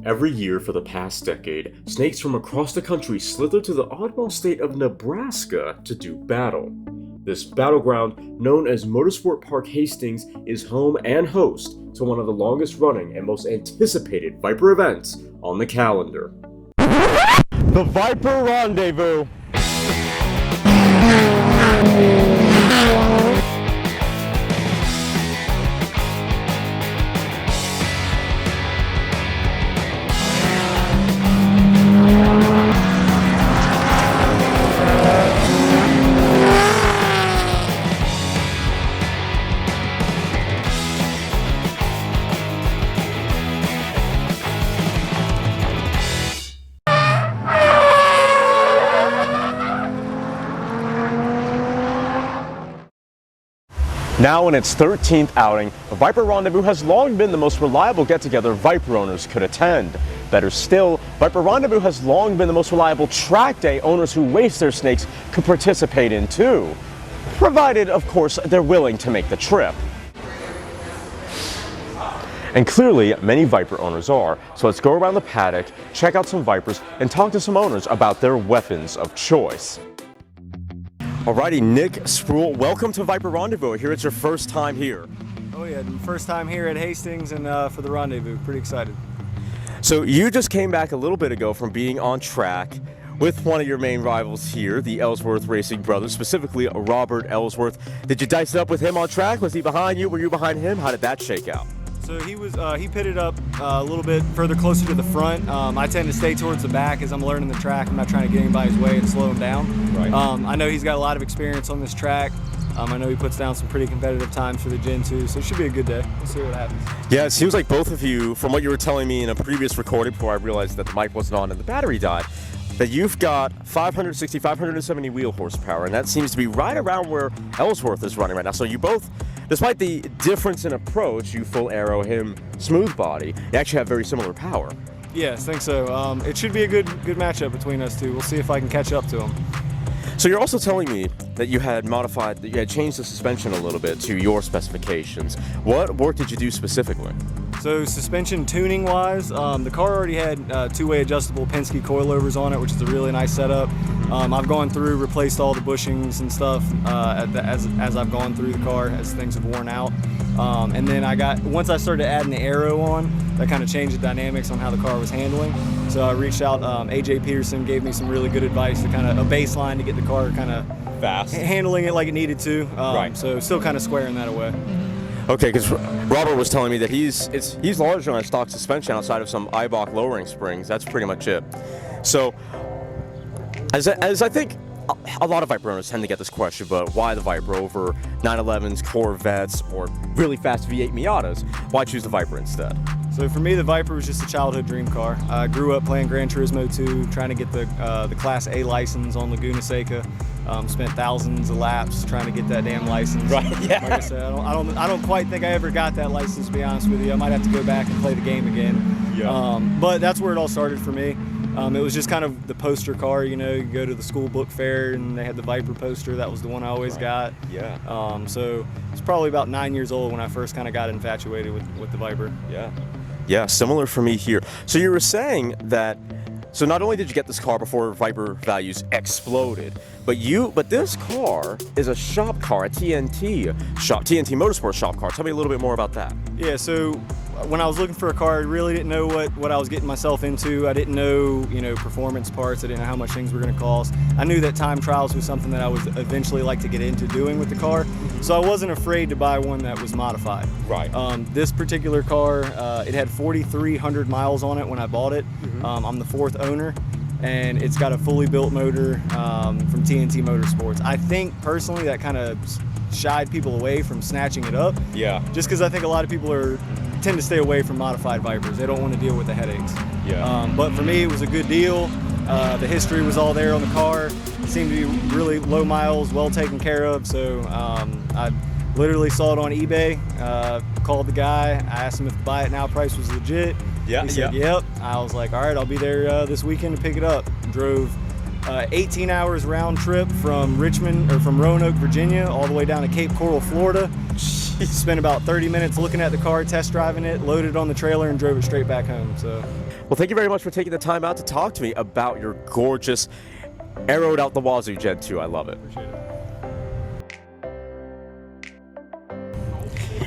Every year for the past decade, snakes from across the country slither to the oddball state of Nebraska to do battle. This battleground, known as Motorsport Park Hastings, is home and host to one of the longest running and most anticipated Viper events on the calendar. The Viper Rendezvous. Now in its 13th outing, the Viper Rendezvous has long been the most reliable get-together Viper owners could attend. Better still, Viper Rendezvous has long been the most reliable track day owners who race their snakes could participate in too. Provided, of course, they're willing to make the trip. And clearly, many Viper owners are, so let's go around the paddock, check out some Vipers, and talk to some owners about their weapons of choice. Alrighty, Nick, Sproul, welcome to Viper Rendezvous. Here it's your first time here. Oh yeah, first time here at Hastings and for the Rendezvous. Pretty excited. So you just came back a little bit ago from being on track with one of your main rivals here, the Ellsworth Racing brothers, specifically Robert Ellsworth. Did you dice it up with him on track? Was he behind you? Were you behind him? How did that shake out? So he pitted up a little bit further closer to the front. I tend to stay towards the back as I'm learning the track. I'm not trying to get anybody's way and slow him down. Right. I know he's got a lot of experience on this track. I know he puts down some pretty competitive times for the Gen 2, so it should be a good day. We'll see what happens. Yeah, it seems like both of you, from what you were telling me in a previous recording before I realized that the mic wasn't on and the battery died, that you've got 560, 570 wheel horsepower, and that seems to be right around where Ellsworth is running right now. So you both, despite the difference in approach, you full aero, him smooth body, you actually have very similar power. Yes, I think so. It should be a good matchup between us two. We'll see if I can catch up to him. So you're also telling me that you had changed the suspension a little bit to your specifications. What work did you do specifically? So suspension tuning wise, the car already had two-way adjustable Penske coilovers on it, which is a really nice setup. I've gone through, replaced all the bushings and stuff as I've gone through the car as things have worn out. And then once I started adding the aero on, that kind of changed the dynamics on how the car was handling. So I reached out, AJ Peterson gave me some really good advice to a baseline to get the car kind of fast, handling it like it needed to. Right. So still kind of squaring that away. Okay, because Robert was telling me that he's largely on a stock suspension outside of some Eibach lowering springs. That's pretty much it. So, as I think a lot of Viper owners tend to get this question, but why the Viper over 911s, Corvettes, or really fast V8 Miatas? Why choose the Viper instead? So for me, the Viper was just a childhood dream car. I grew up playing Gran Turismo 2, trying to get the Class A license on Laguna Seca. Spent thousands of laps trying to get that damn license. Right. Yeah. Like I said, I don't quite think I ever got that license, to be honest with you. I might have to go back and play the game again. Yeah. But that's where it all started for me. It was just kind of the poster car, you go to the school book fair and they had the Viper poster. That was the one I always got. Yeah. So it was probably about 9 years old when I first kind of got infatuated with the Viper. Yeah. Yeah, similar for me here. So you were saying that, so not only did you get this car before Viper values exploded, but this car is a shop car, a TNT Motorsport shop car. Tell me a little bit more about that. Yeah, so when I was looking for a car, I really didn't know what I was getting myself into. I didn't know, performance parts. I didn't know how much things were going to cost. I knew that time trials was something that I would eventually like to get into doing with the car, so I wasn't afraid to buy one that was modified. Right. This particular car, it had 4,300 miles on it when I bought it. I'm the fourth owner, and it's got a fully built motor from TNT Motorsports. I think personally that kind of shied people away from snatching it up. Yeah. Just because I think a lot of people tend to stay away from modified Vipers. They don't want to deal with the headaches. Yeah. But for me, it was a good deal. The history was all there on the car. It seemed to be really low miles, well taken care of. So I literally saw it on eBay, called the guy. I asked him if the buy it now price was legit. Yeah. He said, yep. I was like, all right, I'll be there this weekend to pick it up. Drove 18 hours round trip from Roanoke, Virginia, all the way down to Cape Coral, Florida. spent about 30 minutes looking at the car, test driving it, loaded it on the trailer, and drove it straight back home. So, Well, thank you very much for taking the time out to talk to me about your gorgeous arrowed out the wazoo Gen 2. I love it. appreciate it.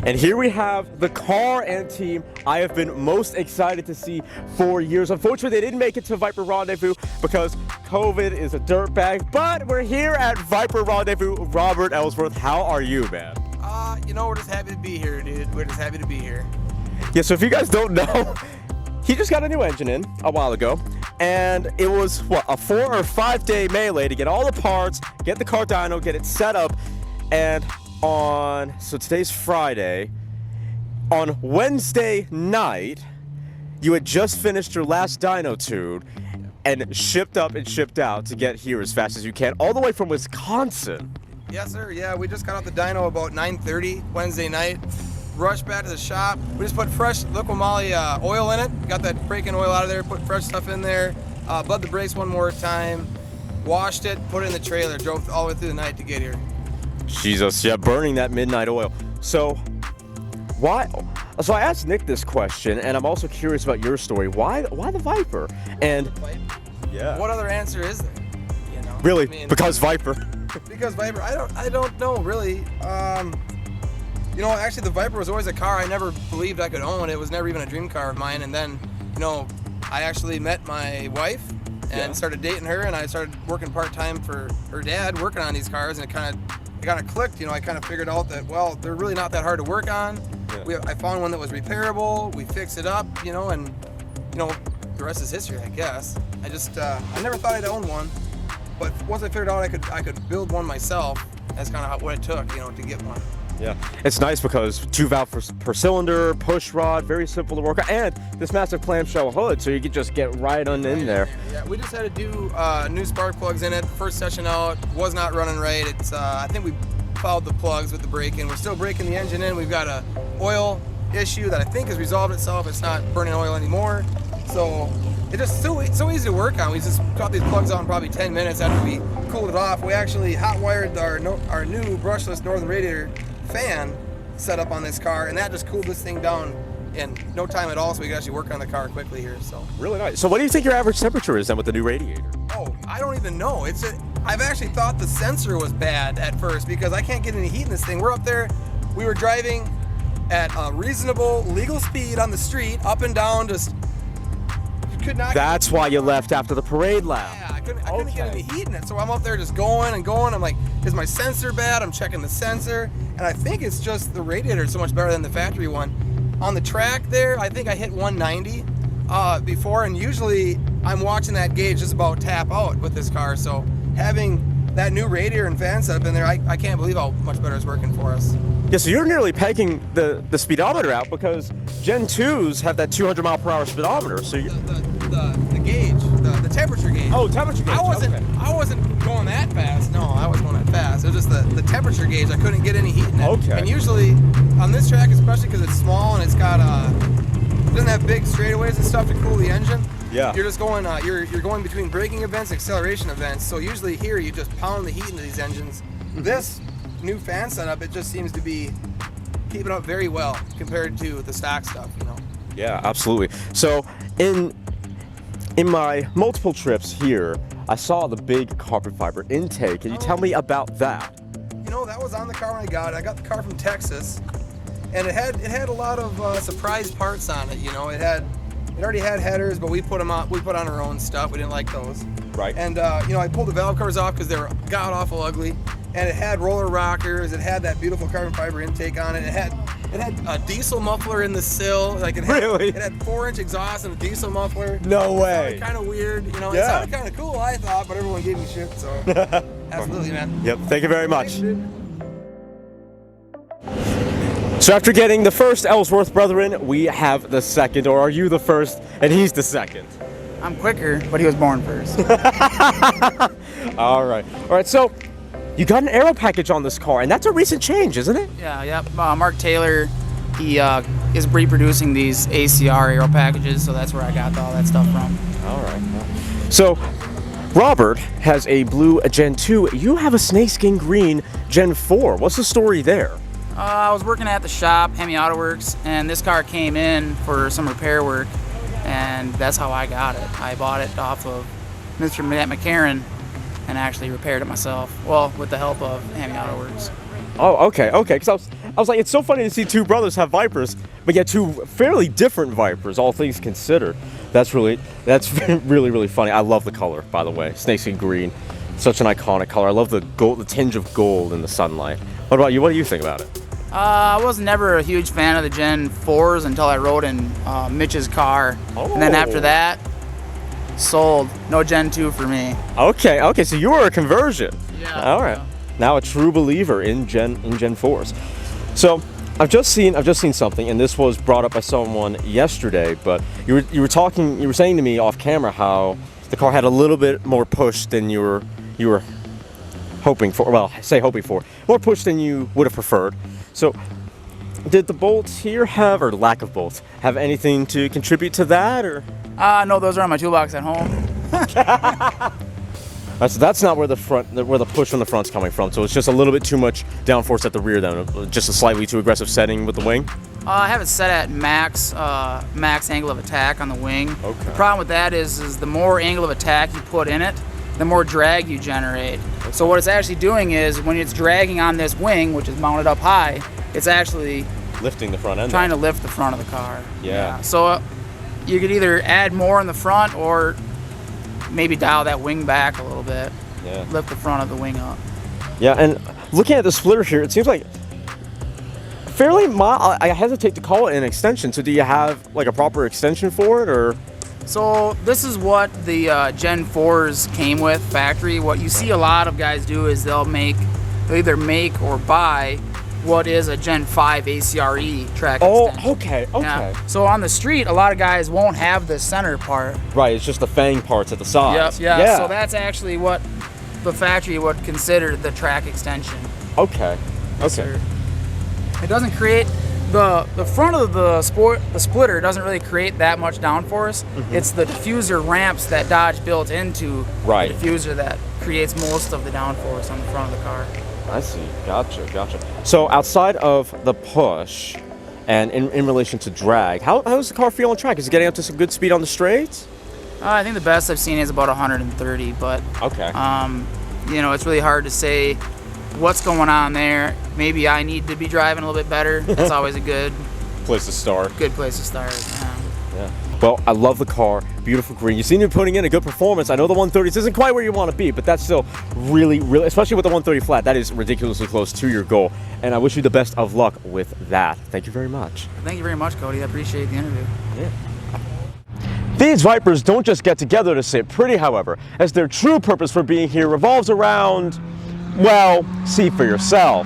And here we have the car and team I have been most excited to see for years. Unfortunately, they didn't make it to Viper Rendezvous because COVID is a dirtbag, but we're here at Viper Rendezvous. Robert Ellsworth, how are you, man? You know, we're just happy to be here, dude. We're just happy to be here. Yeah, so if you guys don't know, he just got a new engine in a while ago, and it was, what, a 4 or 5 day melee to get all the parts, get the car dyno, get it set up, and so today's Friday, on Wednesday night, you had just finished your last dyno tune and shipped up and shipped out to get here as fast as you can, all the way from Wisconsin. Yes, sir. Yeah, we just got off the dyno about 9:30 Wednesday night. Rushed back to the shop. We just put fresh liquid moly oil in it. Got that braking oil out of there, put fresh stuff in there. Bled the brakes one more time. Washed it, put it in the trailer. Drove all the way through the night to get here. Jesus, yeah, burning that midnight oil. So, why? So I asked Nick this question, and I'm also curious about your story. Why the Viper? And yeah, What other answer is there? You know, really, I mean, because Viper. because Viper. I don't know really. You know, actually, the Viper was always a car I never believed I could own. It was never even a dream car of mine. And then, you know, I actually met my wife and started dating her, and I started working part-time for her dad, working on these cars, and it kind of clicked. You know, I kind of figured out that, well, they're really not that hard to work on. I found one that was repairable. We fixed it up, you know, and, you know, the rest is history, I guess. I never thought I'd own one, but once I figured out I could build one myself, that's kind of what it took, you know, to get one. Yeah, it's nice because 2 valves per cylinder, push rod, very simple to work on, and this massive clamshell hood, so you could just get right on in there. Yeah, we just had to do new spark plugs in it. The first session out was not running right. It's I think we fouled the plugs with the brake-in. We're still breaking the engine in. We've got a oil issue that I think has resolved itself. It's not burning oil anymore. So it's just so easy to work on. We just got these plugs on in probably 10 minutes after we cooled it off. We actually hot wired our new brushless northern radiator fan set up on this car, and that just cooled this thing down in no time at all, so we could actually work on the car quickly here. So Really nice. So what do you think your average temperature is then with the new radiator? oh, I don't even know. I've actually thought the sensor was bad at first because I can't get any heat in this thing. We're up there, we were driving at a reasonable legal speed on the street, up and down, just you could not. That's why you left after the parade lap. Yeah, I couldn't get any heat in it, so I'm up there just going and going. I'm like, is my sensor bad? I'm checking the sensor, and I think it's just the radiator is so much better than the factory one. On the track there, I think I hit 190 before, and usually I'm watching that gauge just about tap out with this car, so having that new radiator and fan setup in there, I can't believe how much better it's working for us. Yeah, so you're nearly pegging the speedometer out because Gen 2s have that 200 mile per hour speedometer. So The gauge, the temperature gauge. Oh, temperature gauge. I wasn't going that fast. No, I wasn't going that fast. It was just the temperature gauge. I couldn't get any heat in it. Okay. And usually on this track, especially because it's small and it's got it doesn't have big straightaways and stuff to cool the engine. Yeah. You're just going you're going between braking events and acceleration events. So usually here you just pound the heat into these engines. This new fan setup, it just seems to be keeping up very well compared to the stock stuff, you know. Yeah, absolutely. So in my multiple trips here, I saw the big carbon fiber intake. Can you tell me about that? You know, that was on the car when I got it. I got the car from Texas, and it had a lot of surprise parts on it. You know, it already had headers, but we put them on. We put on our own stuff. We didn't like those. Right. And you know, I pulled the valve covers off because they were god awful ugly. And it had roller rockers. It had that beautiful carbon fiber intake on it. It had a diesel muffler in the sill. Like it had, Really? It had 4-inch exhaust and a diesel muffler. No way. Kind of weird, you know. It Yeah. sounded kind of cool, I thought, but everyone gave me shit. So absolutely, man. Yep. Thank you very much. Thanks, dude. So after getting the first Ellsworth brethren, we have the second, or are you the first and he's the second? I'm quicker, but he was born first. All right. So you got an aero package on this car, and that's a recent change, isn't it? Yeah. Mark Taylor, he is reproducing these ACR aero packages, so that's where I got all that stuff from. All right. So Robert has a blue Gen 2. You have a snakeskin green Gen 4. What's the story there? I was working at the shop, Hemi Auto Works, and this car came in for some repair work, and that's how I got it. I bought it off of Mr. Matt McCarran and actually repaired it myself. Well, with the help of Hemi Auto Works. Oh, okay. Because I was like, it's so funny to see two brothers have Vipers, but yet two fairly different Vipers, all things considered. That's really really funny. I love the color, by the way, snakeskin green, such an iconic color. I love the gold, the tinge of gold in the sunlight. What about you? What do you think about it? I was never a huge fan of the Gen 4s until I rode in Mitch's car. And then after that, sold. No Gen 2 for me. Okay, so you were a conversion. Yeah. All right. Now a true believer in Gen 4s. So I've just seen something, and this was brought up by someone yesterday, but you were saying to me off camera how the car had a little bit more push than you were hoping for. Well, I say hoping for. More push than you would have preferred. So, did the bolts here have, or lack of bolts, have anything to contribute to that, or? No, those are on my toolbox at home. So that's not where the push from the front's coming from. So it's just a little bit too much downforce at the rear, then, just a slightly too aggressive setting with the wing. I have it set at max angle of attack on the wing. Okay. The problem with that is the more angle of attack you put in it, the more drag you generate. Okay. So what it's actually doing is when it's dragging on this wing, which is mounted up high, it's actually lifting the front end. Trying to lift the front of the car. Yeah. So you could either add more in the front or maybe dial that wing back a little bit. Yeah. Lift the front of the wing up. Yeah, and looking at the splitter here, it seems like fairly mild. I hesitate to call it an extension. So do you have like a proper extension for it, or? So this is what the Gen 4s came with factory. What you see a lot of guys do is they'll either make or buy what is a Gen 5 ACRE track extension. Okay. Yeah. So on the street, a lot of guys won't have the center part. Right, it's just the fang parts at the sides. Yep, yeah. So that's actually what the factory would consider the track extension. Okay. Sir. It doesn't create the front of the splitter doesn't really create that much downforce. Mm-hmm. It's the diffuser ramps that Dodge built into the diffuser that creates most of the downforce on the front of the car. I see. Gotcha. So outside of the push and in relation to drag, how does the car feel on track? Is it getting up to some good speed on the straights? I think the best I've seen is about 130, but okay. It's really hard to say what's going on there. Maybe I need to be driving a little bit better. That's always a good place to start. Good place to start. Yeah. Well, I love the car. Beautiful green. You seem to be putting in a good performance. I know the 130s isn't quite where you want to be, but that's still really, especially with the 130 flat, that is ridiculously close to your goal. And I wish you the best of luck with that. Thank you very much. Thank you very much, Cody. I appreciate the interview. Yeah. These Vipers don't just get together to sit pretty, however, as their true purpose for being here revolves around, well, see for yourself.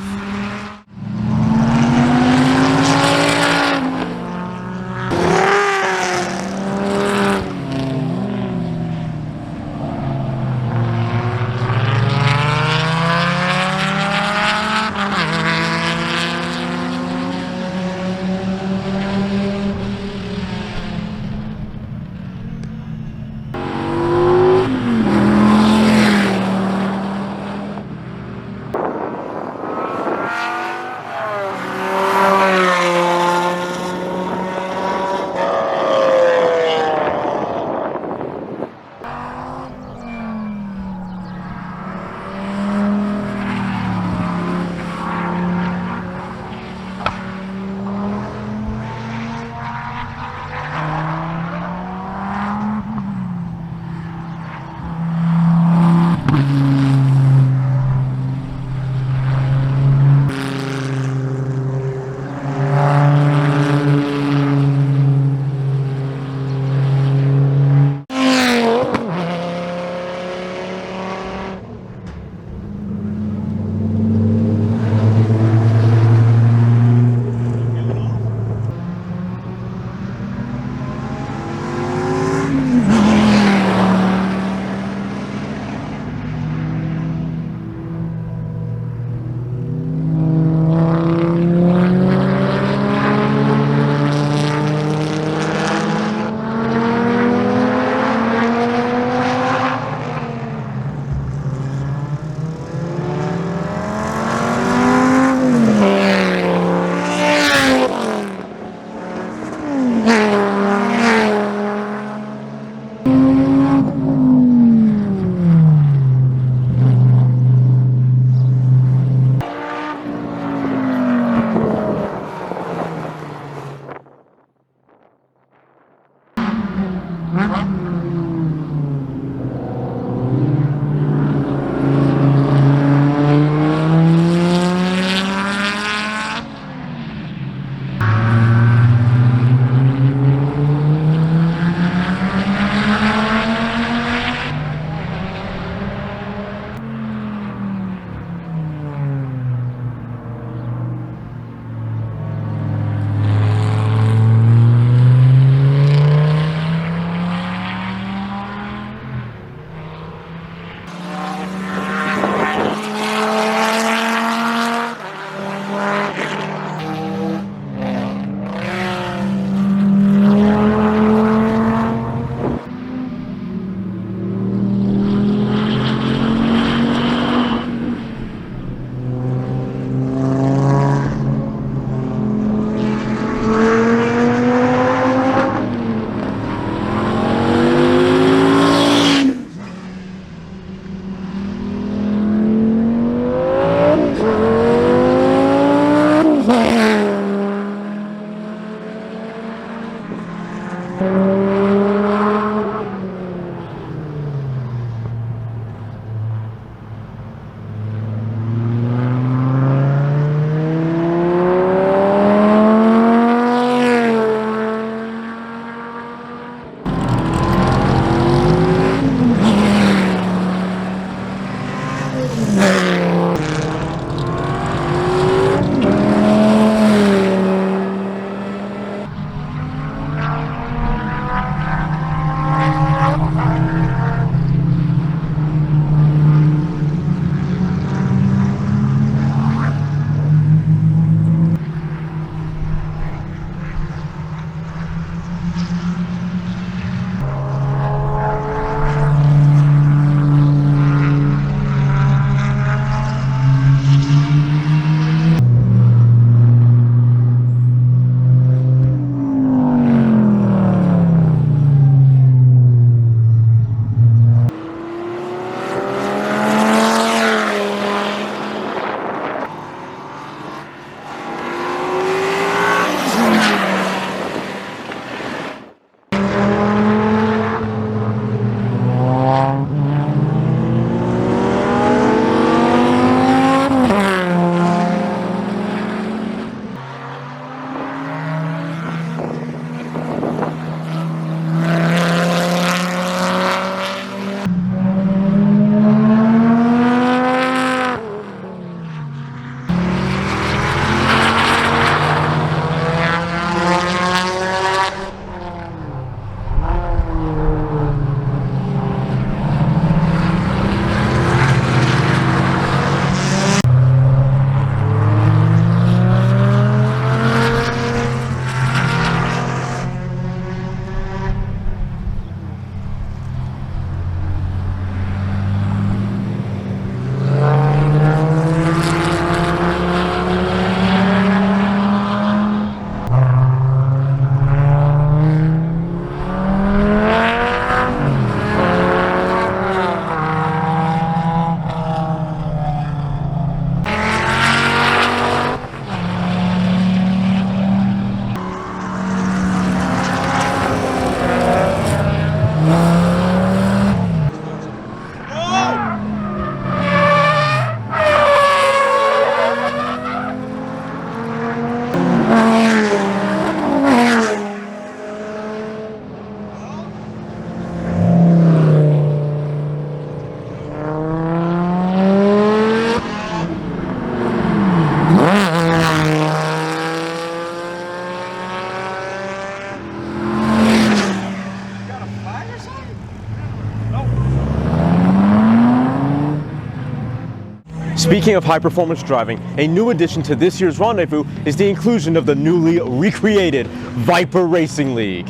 Speaking of high-performance driving, a new addition to this year's Rendezvous is the inclusion of the newly recreated Viper Racing League.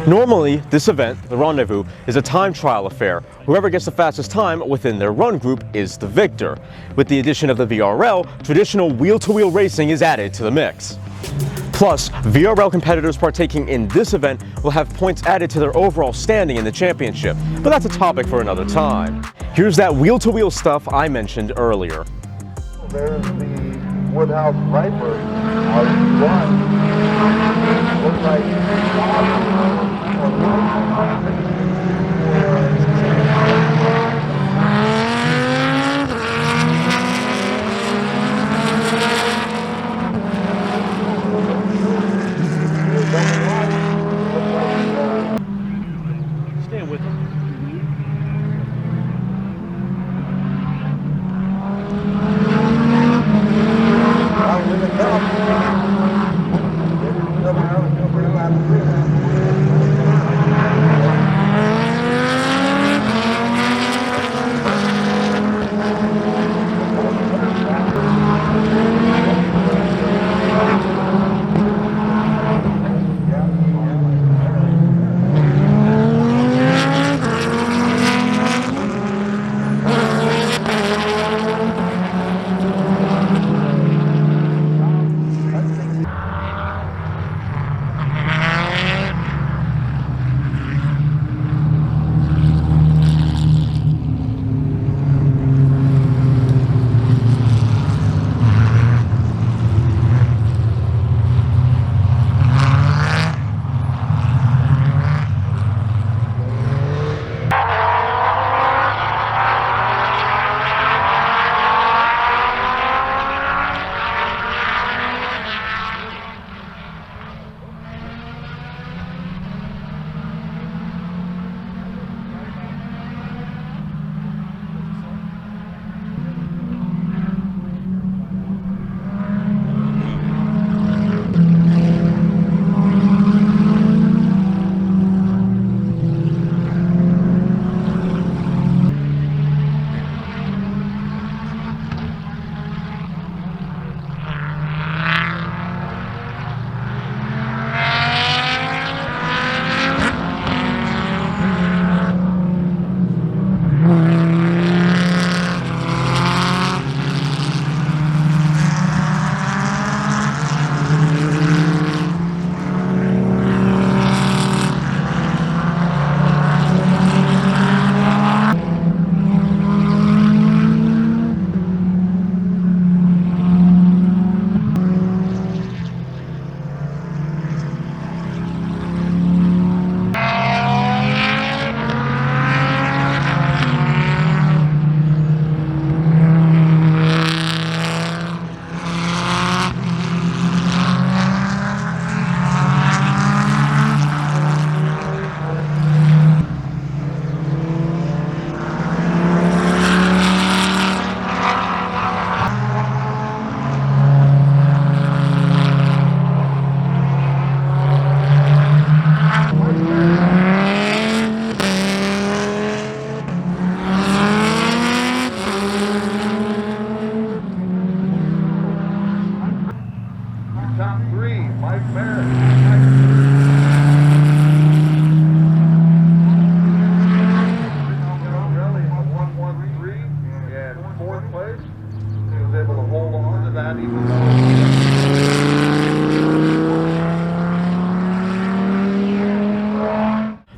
Normally, this event, the Rendezvous, is a time trial affair. Whoever gets the fastest time within their run group is the victor. With the addition of the VRL, traditional wheel-to-wheel racing is added to the mix. Plus, VRL competitors partaking in this event will have points added to their overall standing in the championship, but that's a topic for another time. Here's that wheel-to-wheel stuff I mentioned earlier. There's the Woodhouse Viper RC1. Looks like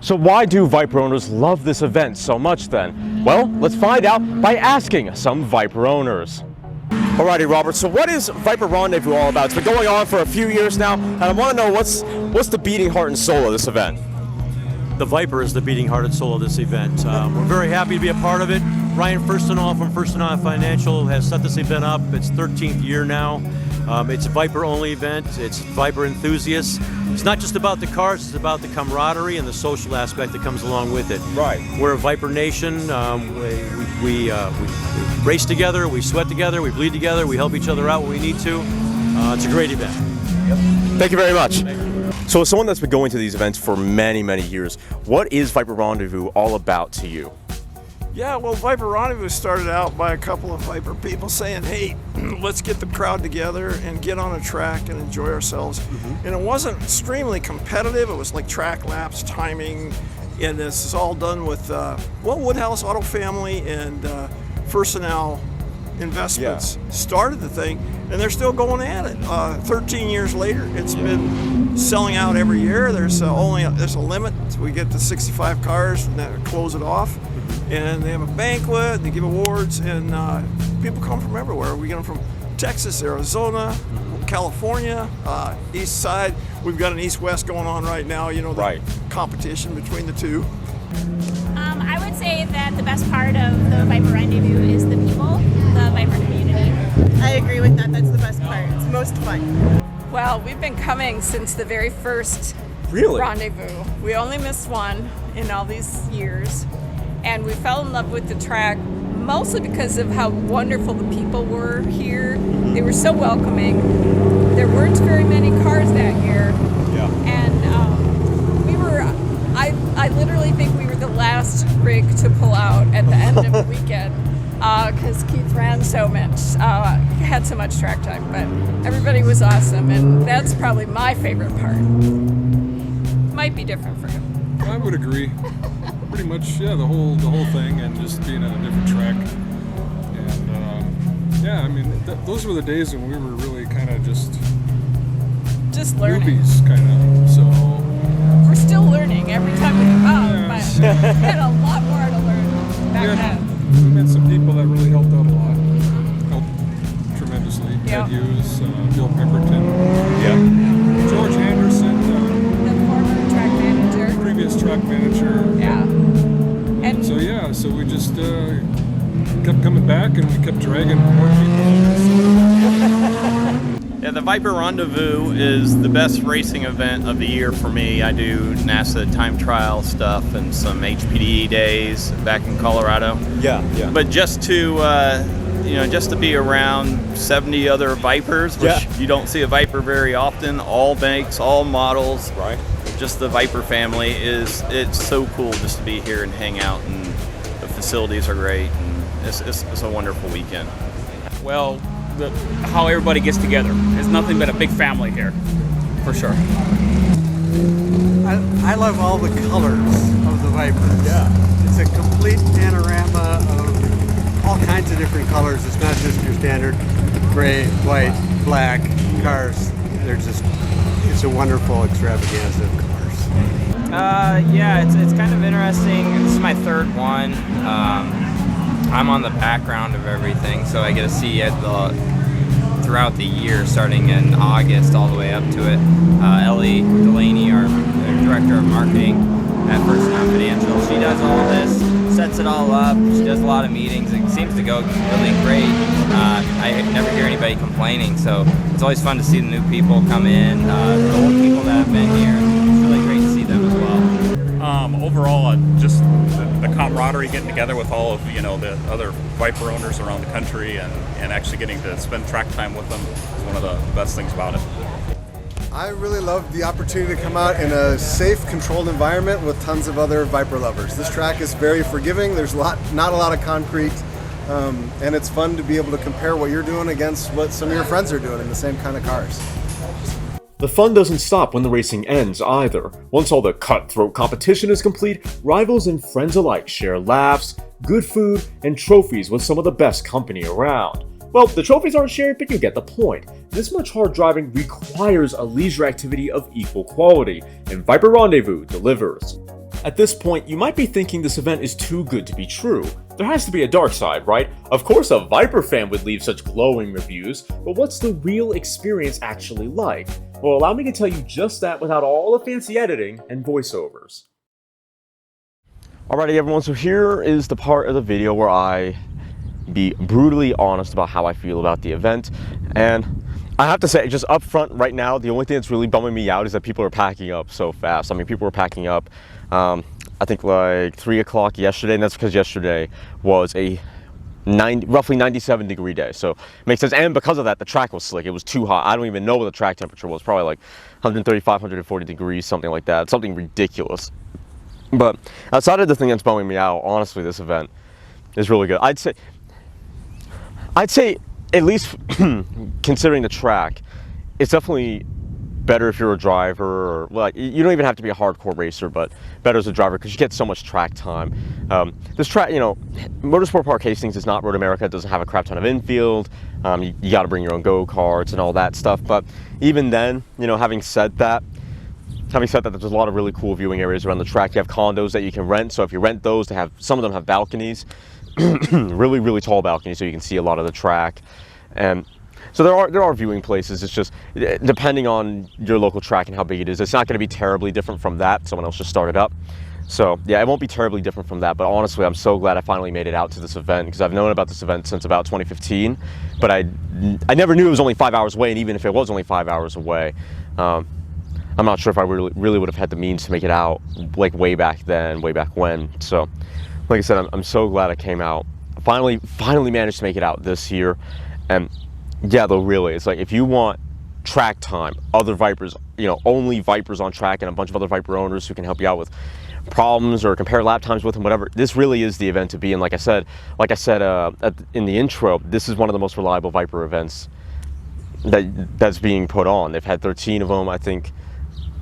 So why do Viper owners love this event so much then? Well, let's find out by asking some Viper owners. Alrighty, Robert, so what is Viper Rendezvous all about? It's been going on for a few years now, and I want to know what's the beating heart and soul of this event? The Viper is the beating heart and soul of this event. We're very happy to be a part of it. Ryan Firstenoff from Firstenoff Financial has set this event up. It's 13th year now. It's a Viper-only event. It's Viper enthusiasts. It's not just about the cars, it's about the camaraderie and the social aspect that comes along with it. Right. We're a Viper nation. We race together, we sweat together, we bleed together, we help each other out when we need to. It's a great event. Thank you very much. So as someone that's been going to these events for many, many years, what is Viper Rendezvous all about to you? Yeah, well, Viper Rendezvous started out by a couple of Viper people saying, hey, let's get the crowd together and get on a track and enjoy ourselves. And it wasn't extremely competitive. It was like track laps, timing, and this is all done with, Woodhouse Auto Family and Firstenow Investments started the thing, and they're still going at it. 13 years later, it's been selling out every year. There's a limit. We get to 65 cars and then close it off. And they have a banquet, they give awards, and people come from everywhere. We get them from Texas, Arizona, California, East Side. We've got an East-West going on right now, the competition between the two. I would say that the best part of the Viper Rendezvous is the people, the Viper community. I agree with that. That's the best part. It's most fun. Well, we've been coming since the very first rendezvous. We only missed one in all these years. And we fell in love with the track mostly because of how wonderful the people were here. They were so welcoming. There weren't very many cars that year. Yeah. And I literally think we were the last rig to pull out at the end of the weekend because Keith ran so much, had so much track time. But everybody was awesome, and that's probably my favorite part. Might be different for him. I would agree. Pretty much, yeah, the whole thing, and just being on a different track, and I mean, those were the days when we were really kind of just learning. Newbies, kind of. So we're still learning every time we come out, but we had a lot more to learn back then. We met some people that really helped out a lot, helped tremendously. Ted Hughes, Bill Pemberton, George Anderson, the former track manager, previous track manager. Yeah. And so we just kept coming back, and we kept dragging more people. Yeah, the Viper Rendezvous is the best racing event of the year for me. I do NASA time trial stuff and some HPDE days back in Colorado. Yeah. But just to just to be around 70 other Vipers, which you don't see a Viper very often, all makes, all models, right? Just the Viper family it's so cool just to be here and hang out, and the facilities are great, and it's a wonderful weekend. Well, how everybody gets together. It's nothing but a big family here, for sure. I love all the colors of the Vipers. Yeah. It's a complete panorama of all kinds of different colors. It's not just your standard gray, white, black cars. It's a wonderful extravaganza of cars. Yeah, it's kind of interesting. This is my third one. I'm on the background of everything, so I get to see it throughout the year, starting in August all the way up to it. Ellie Delaney, our director of marketing at Firstenow Financial, she does all of this, sets it all up. She does a lot of meetings. It seems to go really great. I never hear anybody complaining, so it's always fun to see the new people come in, the old people that have been here. It's really great to see them as well. Overall, just the camaraderie, getting together with all of the other Viper owners around the country, and actually getting to spend track time with them is one of the best things about it. I really love the opportunity to come out in a safe, controlled environment with tons of other Viper lovers. This track is very forgiving. There's not a lot of concrete, and it's fun to be able to compare what you're doing against what some of your friends are doing in the same kind of cars. The fun doesn't stop when the racing ends either. Once all the cutthroat competition is complete, rivals and friends alike share laughs, good food, and trophies with some of the best company around. Well, the trophies aren't shared, but you get the point. This much hard driving requires a leisure activity of equal quality, and Viper Rendezvous delivers. At this point, you might be thinking this event is too good to be true. There has to be a dark side, right? Of course a Viper fan would leave such glowing reviews, but what's the real experience actually like? Well, allow me to tell you just that without all the fancy editing and voiceovers. Alrighty everyone, so here is the part of the video where I be brutally honest about how I feel about the event. And I have to say, just up front right now, the only thing that's really bumming me out is that people are packing up so fast. I mean, people were packing up, I think like 3 o'clock yesterday, and that's because yesterday was a roughly 97-degree day, so it makes sense. And because of that, the track was slick. It was too hot. I don't even know what the track temperature was. Probably like 135, 140 degrees, something like that. Something ridiculous. But outside of the thing that's bumming me out, honestly, this event is really good. I'd say at least considering the track, it's definitely better if you're a driver, or well, you don't even have to be a hardcore racer, but better as a driver because you get so much track time. This track, you know, Motorsport Park Hastings is not Road America. It doesn't have a crap ton of infield. You got to bring your own go-karts and all that stuff. But even then, you know, having said that, there's a lot of really cool viewing areas around the track. You have condos that you can rent. So if you rent those, some of them have balconies, really, really tall balconies, so you can see a lot of the track. And so there are viewing places. It's just depending on your local track and how big it is. It's not going to be terribly different from that. Someone else just started up. So yeah, it won't be terribly different from that. But honestly, I'm so glad I finally made it out to this event, because I've known about this event since about 2015. But I never knew it was only 5 hours away. And even if it was only 5 hours away, I'm not sure if I really would have had the means to make it out like way back then, way back when. So like I said, I'm so glad I came out. Finally managed to make it out this year. And yeah, though, really, it's like if you want track time, other Vipers, you know, only Vipers on track and a bunch of other Viper owners who can help you out with problems or compare lap times with them, whatever, this really is the event to be. And like I said in the intro, this is one of the most reliable Viper events that's being put on. They've had 13 of them. I think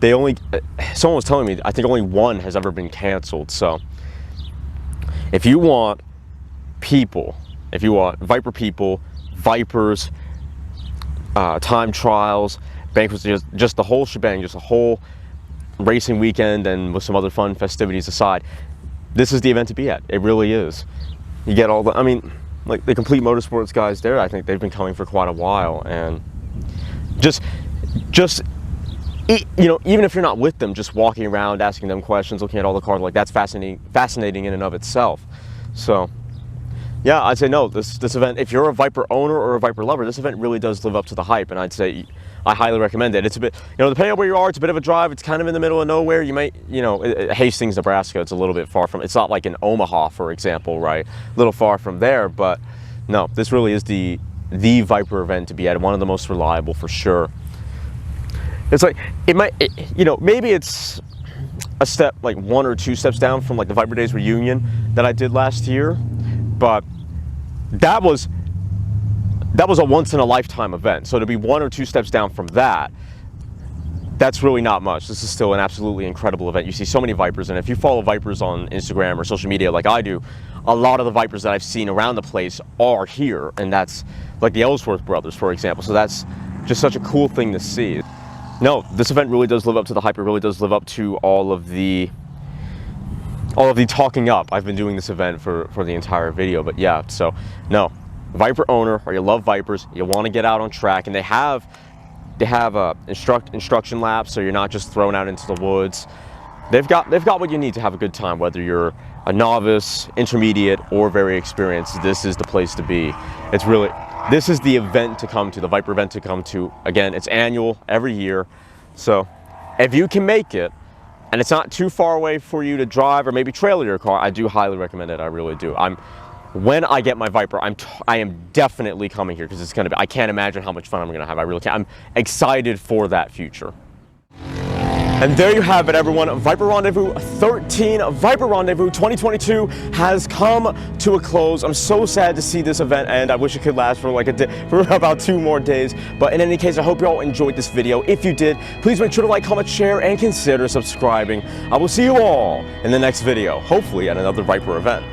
someone was telling me, I think only one has ever been canceled. So if you want Viper people, Vipers, time trials, banquets, just the whole shebang, just a whole racing weekend, and with some other fun festivities aside, this is the event to be at. It really is. You get all the, I mean, like the Complete Motorsports guys there, I think they've been coming for quite a while, and just you know, even if you're not with them, just walking around, asking them questions, looking at all the cars, like that's fascinating in and of itself. So yeah, I'd say no, this event, if you're a Viper owner or a Viper lover, this event really does live up to the hype, and I'd say I highly recommend it. It's a bit, you know, depending on where you are, it's a bit of a drive. It's kind of in the middle of nowhere. You might, you know, Hastings, Nebraska, it's a little bit far from, it's not like in Omaha, for example, right? A little far from there, but no, this really is the Viper event to be at, one of the most reliable for sure. It's like, you know, maybe it's a step, like 1 or 2 steps down from like the Viper Days reunion that I did last year, but that was a once-in-a-lifetime event. So to be 1 or 2 steps down from that, that's really not much. This is still an absolutely incredible event. You see so many Vipers, and if you follow Vipers on Instagram or social media like I do, a lot of the Vipers that I've seen around the place are here, and that's like the Ellsworth brothers, for example. So that's just such a cool thing to see. No, this event really does live up to the hype. It really does live up to all of the talking up. I've been doing this event for the entire video, but yeah, so no, Viper owner, or you love Vipers, you want to get out on track, and they have instruction laps, so you're not just thrown out into the woods. They've got what you need to have a good time, whether you're a novice, intermediate, or very experienced. This is the place to be. This is the event to come to, the Viper event to come to. Again, it's annual, every year. So if you can make it, and it's not too far away for you to drive or maybe trailer your car, I do highly recommend it. I really do. When I get my Viper, I am definitely coming here, because it's going to be, I can't imagine how much fun I'm going to have. I really can't. I'm excited for that future. And there you have it, everyone. Viper Rendezvous 13, Viper Rendezvous 2022 has come to a close. I'm so sad to see this event end. I wish it could last for like a day, for about 2 more days. But in any case, I hope you all enjoyed this video. If you did, please make sure to like, comment, share, and consider subscribing. I will see you all in the next video, hopefully at another Viper event.